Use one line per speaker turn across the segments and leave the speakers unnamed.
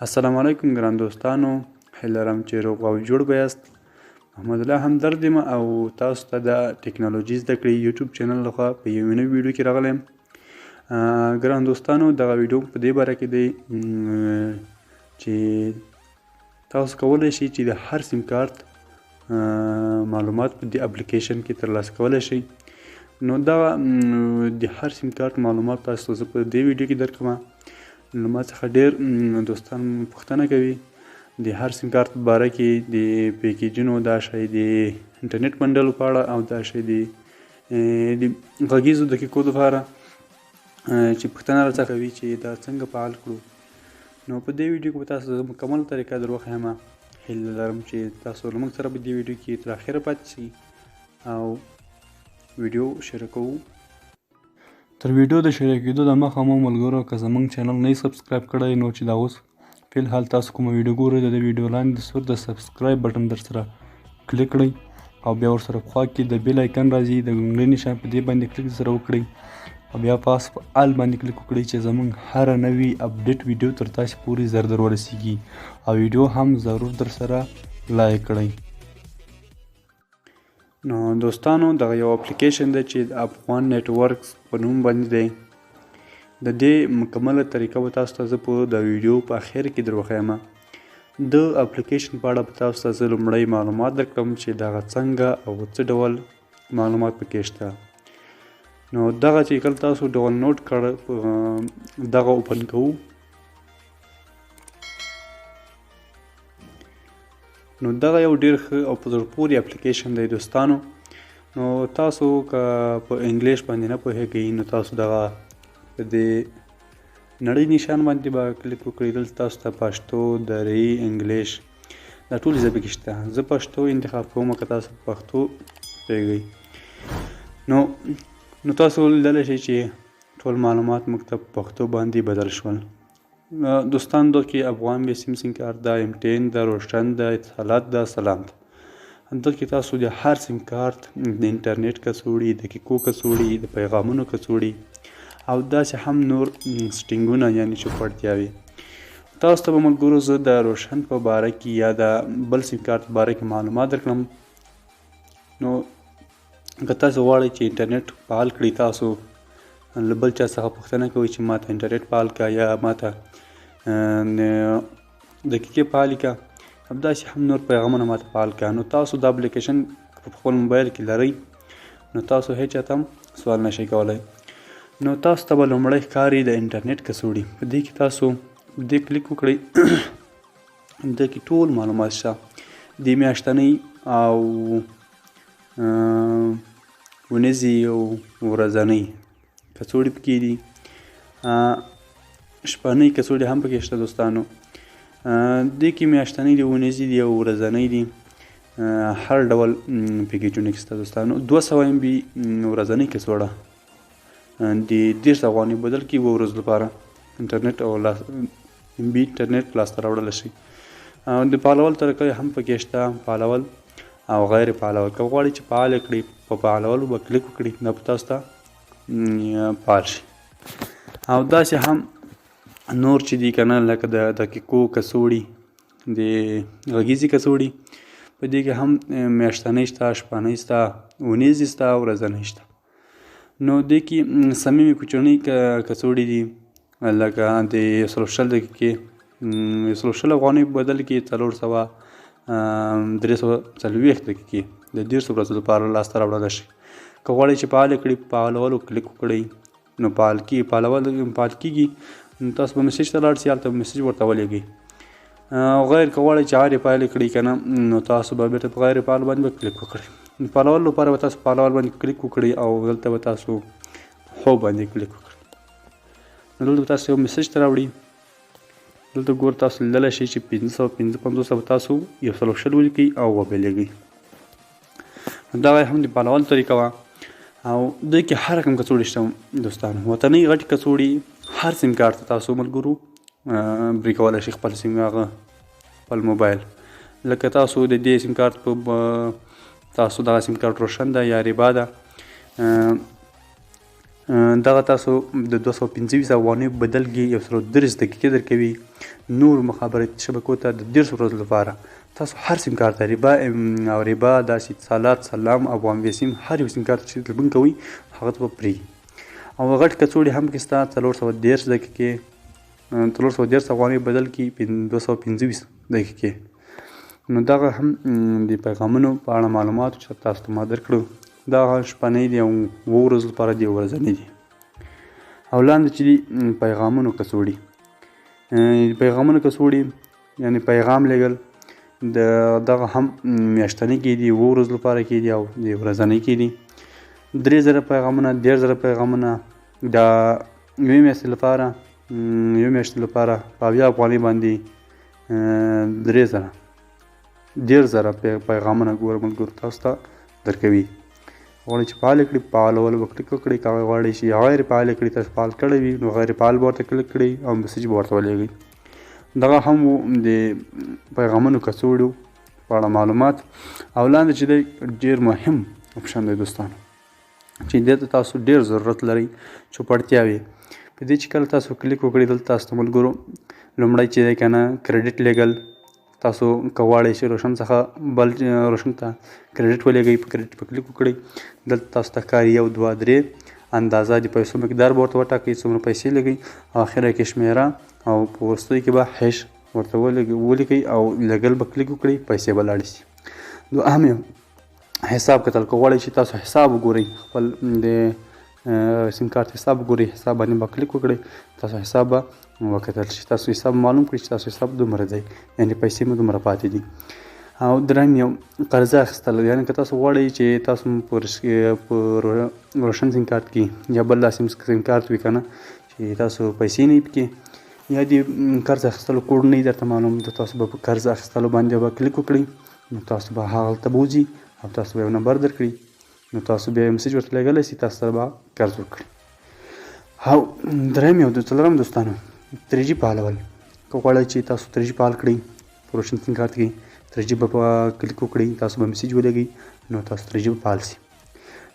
السلام علیکم ګران دوستانو، هیله لرم چې روغ او جوړ به یاست. محمد الله همدرد یم او تاسو ته د ټیکنالوژي زده کړې یوټیوب چینل لخوا په یو نوي ویډیو کې راغلی یم. ګران دوستانو، دغه ویډیو په دې باره کې دی چې تاسو کولی شئ چې د هر سیم کارت معلومات په دې اپلیکیشن کې ترلاسه کولی شئ. نو دغه د هر سیم کارت معلومات تاسو ته زه په دې ویډیو کې درکوم. له ما څخه ډېر دوستان پوښتنه کوي د هر سیم کارت په باره کې د پیکیجونو، دا شی د انټرنیټ بنډلو په اړه او دا شی د غږیزو دقیقو دپاره چې پوښتنه راڅخه کوي چې دا څنګه فعال کړو. نو په دې ویډیو کې به تاسو زه مکمل طریقه در وښیم. هیله لرم چې تاسو له موږ سره په دې ویډیو کې تر اخره پاتې شئ او ویډیو شریک کوو. تر ویډیو د شریک کېدو د مخه مو ملګرو که زموږ چینل نه یې سبسکرایب کړی نو چې دا اوس فی الحال تاسو کومه ویډیو ګورئ د دې ویډیو لاندې د سور د سبسکرایب بټن در سره کلیک کړئ او بیا ورسره په خوا کې د بیل آیکن راځي د ګنګړۍ نشان په دې باندې کلیک سره وکړئ او بیا پاس په آل باندې کلیک وکړئ چې زموږ هره نوې اپډیټ ویډیو تر تاسو پورې زر در ورسیږي او ویډیو هم ضرور در سره لایک کړئ. نو دوستانو، دغه یو اپلیکیشن دی چې د افغان نیټورکس په نوم باندې دی. د دې مکمله طریقه به تاسو ته زه په د ویډیو په اخر کې در وښیم. د اپلیکیشن په اړه به تاسو ته زه لومړی معلومات درکړم چې دغه څنګه او څه ډول معلومات پکې شته. نو دغه چې کله تاسو ډاونلوډ کړ دغه اوپن کوو. نو دغه یو ډېر ښه او په زړه پورې اپلیکیشن دی دوستانو. نو تاسو که په انګلیش باندې نه پوهیږئ نو تاسو دغه په دې نړۍ نشان باندې به کلیک وکړئ. دلته تاسو ته پښتو، دري، انګلیش دا ټولې ژبې کې شته. زه پښتو انتخاب کوم که تاسو پښتو پوهیږئ. نو تاسو لیدلی شئ چې ټول معلومات موږ ته په پښتو باندې بدل شول. دوستان، دلته کې افغان بې سیم کارت ده، MTN ده، روشن ده، اتصالات ده، سلام ده. دلته کې تاسو د هر سیم کارت د انټرنیټ کڅوړي، دقیقو کڅوړي، د پیغامونو کڅوړي او داسې هم نور سټینګونه یعنې چوپړتیاوې. تاسو ته به ملګرو زه د روشن په باره کې یا د بل سیم کارت په باره کې معلومات درکړم. نو که تاسو غواړئ چې انټرنیټ فعال کړئ، تاسو له بل چا څخه پوښتنه کوئ چې ما ته انټرنیټ فعال کړه یا ما ته دقیقې فعالې کړه، همداسې هم نور پیغامونه ما ته فعال کړه. نو تاسو دا اپلیکیشن په خپل موبایل کې لرئ نو تاسو هیڅ چا ته هم سوال نشئ کولی. نو تاسو ته به لومړی ښکاري د انټرنیټ کڅوړي. په دې کې تاسو دې کلیک وکړئ. دې کې ټول معلومات شته. د میاشتنۍ او ونیزې او ورځنۍ کڅوړي پکې دي. شپنۍ کڅوړي هم پکې شته دوستانو. دې کې میاشتنۍ دي، ونیزې دي او ورځنۍ دي. هر ډول پیکیجونه کې شته دوستانو. 200 MB ورځنۍ کڅوړه د 10 افغانۍ بدل کې 2 ورځو لپاره انټرنیټ او MB انټرنیټ لاسته راوړلی شي. د فعالول طریقه هم پکې شته، فعالول او غیر فعالول. که غواړئ چې فعال یې کړئ په فعالولو به کلیک وکړئ، دا به تاسو ته فعال شي. او داسې هم نور چې دي که نه، لکه د دقیقو کڅوړي، د غږیزې کڅوړي، په دې کې هم میاشتنۍ شته، شپنۍ شته، ونیزې شته او ورځنۍ شته. نو دې کې صمیمي کوچنۍ کڅوړي دي، لکه د 120 دقیقې 120 افغانۍ په بدل کې 340 دقیقې د 10 ورځو لپاره لاسته راوړلی شي. که غواړئ چې فعال یې کړئ په فعالولو کلیک وکړئ نو فعال کېږي. نو تاسو به میسج ته لاړ شئ، هلته به میسج ورته ولېږئ. غیر که غواړئ چې غیر فعال یې کړئ که نه نو تاسو به بېرته په غیر فعال باندې به کلیک وکړئ. فعالولو لپاره به تاسو فعالول باندې کلیک وکړئ او دلته به تاسو هو باندې کلیک وکړئ. نو دلته تاسو یو میسج ته راوړي. دلته ګور تاسو لیدلی شئ چې 555 به تاسو 120 ولیکئ او وبېلېږئ. دغه هم د فعالولو طریقه وه. او دوی کې هر رقم کڅوړي شته دوستانو. وطنۍ غټې کڅوړي هر سیم کارت ته تاسو ملګرو برې کولی شئ خپل موبایل. لکه تاسو د دې سیم کارت په تاسو دغه سیم کارت روشن ده یا ریبا ده دغه تاسو د 225 افغانیو بدل کې 130 دقیقې درکوي. نور مخابراتي شبکو ته د 150 ورځو لپاره تاسو هر سیم کارت ته ربا او ربا داسې اتصالات سلام او افغان ویسیم هر یو سیم کارت چې تلبون کوي هغه ته به پرې او غټ کڅوړې هم کې ستا 430 دقیقې 430 افغانیو بدل کې 225 دقیقې. نو دغه هم د پیغامونو په اړه معلومات چې تاسو ته ما درکړو دغه شپنۍ دي او 7 ورځو لپاره دي ورځنۍ دي. او لاندې چې دي پیغامونو کڅوړې پیغامونو کڅوړې یعنی پیغام لیږل دغه هم میاشتنۍ کې دي 7 ورځو لپاره کې دي او د ورځنۍ کې دي. 3000 پیغامونه 15000 پیغامونه د یوې میاشتې لپاره په 80 افغانۍ باندې 10000 پیغامونه ګورمنټ تاسو ته درکوي. غواړئ چې فعال کړئ فعالولو به کلیک وکړئ. که غواړئ چې غیر فعال کړئ تاسو فعال کړی وي نو غیر فعال به ورته کلیک کړئ او میسج به ورته ولېږئ. دغه هم د پیغامونو کڅوړو په اړه معلومات. او لاندې چې دی ډېر مهم اپشن دی دوستانو چې دې ته تاسو ډېر ضرورت لرئ چوپړتیاوې په دې چې کله تاسو کلیک وکړئ دلته تاسو ته ملګرو لومړی چې دی که نه کریډټ لیږل تاسو که غواړئ چې روشن څخه بل روشن ته کریډټ ولېږئ په کریډټ په کلیک وکړئ. دلته تاسو ته ښکاري 1 2 3 اندازه د پیسو مقدار به ورته وټاکئ څومره پیسې لګئ او اخره کې شمیره او په وروستیو کې به هیش ورته ولیکئ او لګل به کلیک وکړئ پیسې به لاړې شي. دوهم یو حساب کتل که غواړئ چې تاسو حساب وګورئ خپل د سیم کارت حساب وګورئ حساب باندې به کلیک وکړئ تاسو حساب به وکتل شي تاسو حساب معلوم کړئ چې تاسو حساب دومره دی یعنی پیسې مو دومره پاتې دي. او درېیم یو قرضه اخیستل یعنی که تاسو غواړئ چې تاسو په روشن سیم کارت کې یا بل سیم کارت وي که نه چې تاسو پیسې نه وي پکې یا د قرض اخیستلو کوډ نه وي درته معلوم د تاسو به په قرض اخیستلو باندې به کلیک وکړئ نو تاسو به هغلته به وځي او تاسو به یو نمبر درکړي نو تاسو بیا میسج ورته لګولی شئ تاسو سره به قرض وکړي. او درېیم یو څلورم دوستانو 3G فعالول که غواړئ چې تاسو 3G فعال کړئ په روشن سیم کارت کې 3G به کلیک وکړئ تاسو به میسج ولګئ نو تاسو 3G به فعال شي.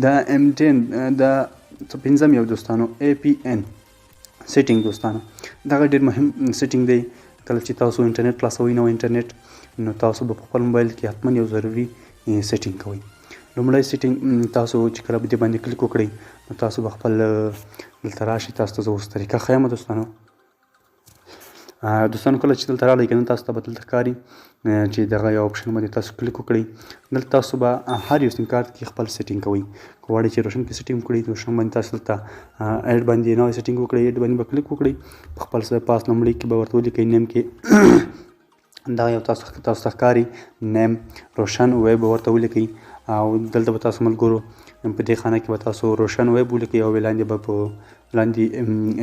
د M10 د پنځم یو دوستانو APN سیټینګ دوستانو دغه ډېر مهم سیټینګ دی. کله چې تاسو انټرنیټ خلاصوئ نو انټرنیټ نو تاسو به په خپل موبایل کې حتما یو ضروري سیټینګ کوئ. لومړی سیټینګ تاسو چې کله به دې باندې کلیک وکړئ نو تاسو به خپل دلته راشئ تاسو ته زه اوس طریقه ښیم دوستانو کله چې دلته راغلی که نه تاسو ته به دلته ښکاري چې دغه یو اپشن باندې تاسو کلیک وکړئ دلته تاسو به هر یو سیم کارت کې خپل سیټینګ کوئ. که غواړئ چې روشن کې سیټینګ وکړئ روشن باندې تاسو دلته ایډ باندې نوی سیټینګ وکړئ ایډ باندې به کلیک وکړئ په خپل پاس لومړي کې به ورته ولیکئ نیم کې دا یو تاسو ته ښکاري نیم روشن ویب به ورته ولیکئ او دلته به تاسو ملګرو په دې خانه کې به تاسو روشن ویب ولیکئ او لاندې به په لاندې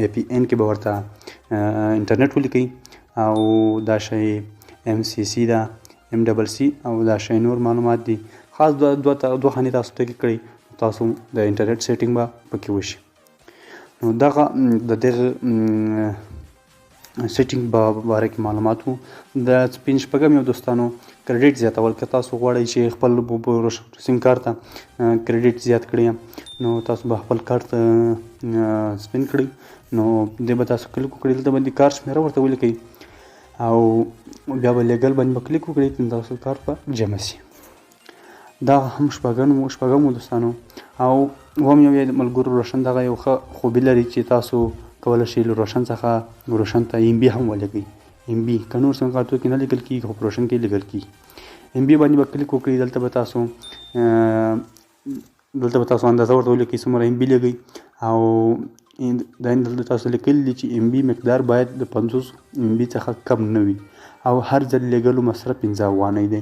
APN کې به ورته انټرنیټ ولیکئ او دا شی MCC ده MCC او دا شی نور معلومات دي خاص دوه خانې تاسو ټکي کړئ تاسو د انټرنیټ سیټینګ به پکې وشي. نو دغه د دغه سیټینګ په باره کې معلومات وو. د شپږم یو دوستانو کریډټ زیاتول که تاسو غواړئ چې خپل سیم کارت ته کریډټ زیات کړئ نو تاسو به خپل کارت سپین کړئ نو دې به تاسو کلیک وکړئ دلته باندې کارت شمیره ورته ولیکئ او بیا به لیږل باندې به کلیک وکړئ نو تاسو کارت به جمع شي. دا هم شپږم دوستانو. او اووم یو ملګرو روشن دغه یو ښه خوبي لري چې تاسو کولی شئ له روشن څخه روشن ته MB هم ولګئ. MB که نور سیم کارتو کې نه لیکل کېږي خو په روشن کې لیکل کېږي. MB باندې به کلیک وکړئ دلته به تاسو اندازه ورته ولیکئ څومره MB لګئ او دا دلته تاسو لیکلي دي چې MB مقدار باید د 50 MB څخه کم نه وي او هر ځل لیږلو مصرف 15 افغانۍ دی.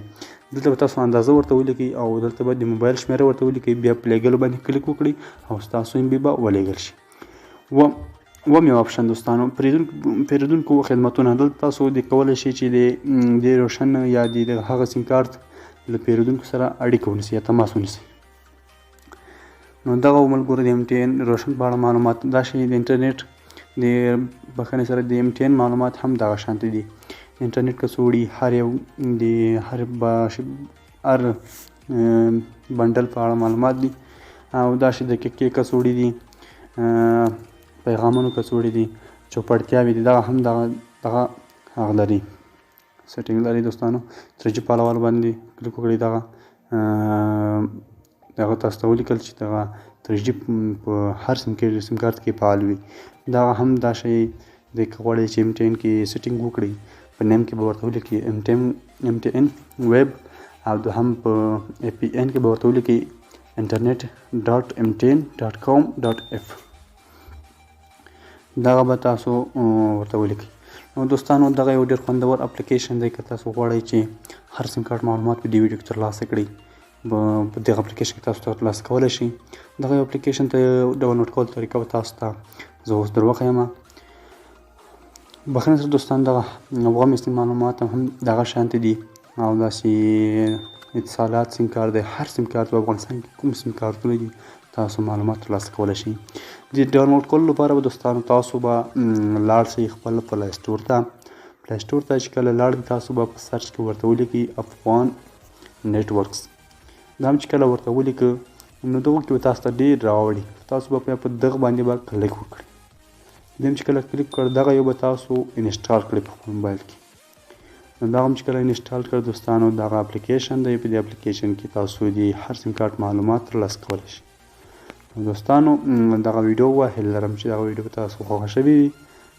دلته به تاسو اندازه ورته ولیکئ او دلته به د موبایل شمیره ورته ولیکئ بیا په لیږلو باندې کلیک وکړئ او ستاسو MB به ولېږل شي. اووم یو اپشن دوستانو پیرودونکو خدمتونه دلته تاسو د کولی شئ چې د روشن یا د هغه سیم کارت له پیرودونکو سره اړیکه ونیسئ یا تماس ونیسئ. نو دغه ملګرو د MTN روشن په اړه معلومات دا شی د انټرنیټ د بخښنې سره د MTN معلومات هم دغه شانتې دي. انټرنیټ کڅوړي هر یو د هر بنډل په اړه معلومات دي او دا شی د کې کڅوړي دي پیغامونو کڅوړې دي، چوپړتیاوې دي، دغه هم دغه هغه لري سیټینګ لري دوستانو. 3G پالوالو باندې کلیک وکړئ، دغه تاسو ته ولیکل چې دغه 3G په هر سیم کارت کې فعال وي. دغه هم دا شی دی که غواړئ چې MTN کې سیټینګ وکړئ، په نیم کې به ورته ولیکئ MTN ویب، او دوهم په APN کې به ورته ولیکئ internet.mtn.com.f. دغه به تاسو ورته ولیکئ. نو دوستانو دغه یو ډېر خوندور اپلیکیشن دی، که تاسو غواړئ چې هر سیم کارت معلومات په دې ویډیو کې ترلاسه کړئ، په دغه اپلیکیشن کې تاسو ترلاسه کولی شئ. دغه یو اپلیکیشن ته ډاونلوډ کولو طریقه به تاسو ته زه اوس در وښیم. بخښنه سره دوستان، دغه افغان مستي معلومات هم دغه شانتې دي، او داسې اتصالات سیم کارت دی، هر سیم کارت په افغانستان کې کوم سیم کارتونه دي تاسو معلومات ترلاسه کولی شئ. د ډاونلوډ کولو لپاره به دوستانو تاسو به لاړ شئ خپل پلی سټور ته. پلی سټور ته چې کله لاړئ، تاسو به په سرچ کې ورته ولیکئ افغان نیټورکس. دا هم چې کله ورته ولیکه، نو دغه کې به تاسو ته ډېر راوړي، تاسو به په دغه باندې به کلیک وکړئ. دویم چې کله کلیک کړ، دغه یو به تاسو انسټال کړئ په خپل موبایل کې. نو دغه هم چې کله انسټال کړ دوستانو، دغه اپلیکیشن دی، په دې اپلیکیشن کې تاسو د هر سیم کارت معلومات ترلاسه کولی شئ. دوستانو دغه ویډیو هیله لرم چې دغه ویډیو به تاسو خوښه شوې وي.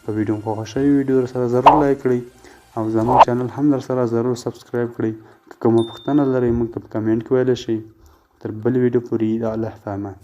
په ویډیو خوښه شوې ویډیو درسره ضرور لایک کړئ، او زموږ چینل هم درسره ضرور سبسکرایب کړئ. که کومه پوښتنه لرئ موږ ته په کمنټ کې ویلی شئ. تر بلې ویډیو پورې د الله په امان.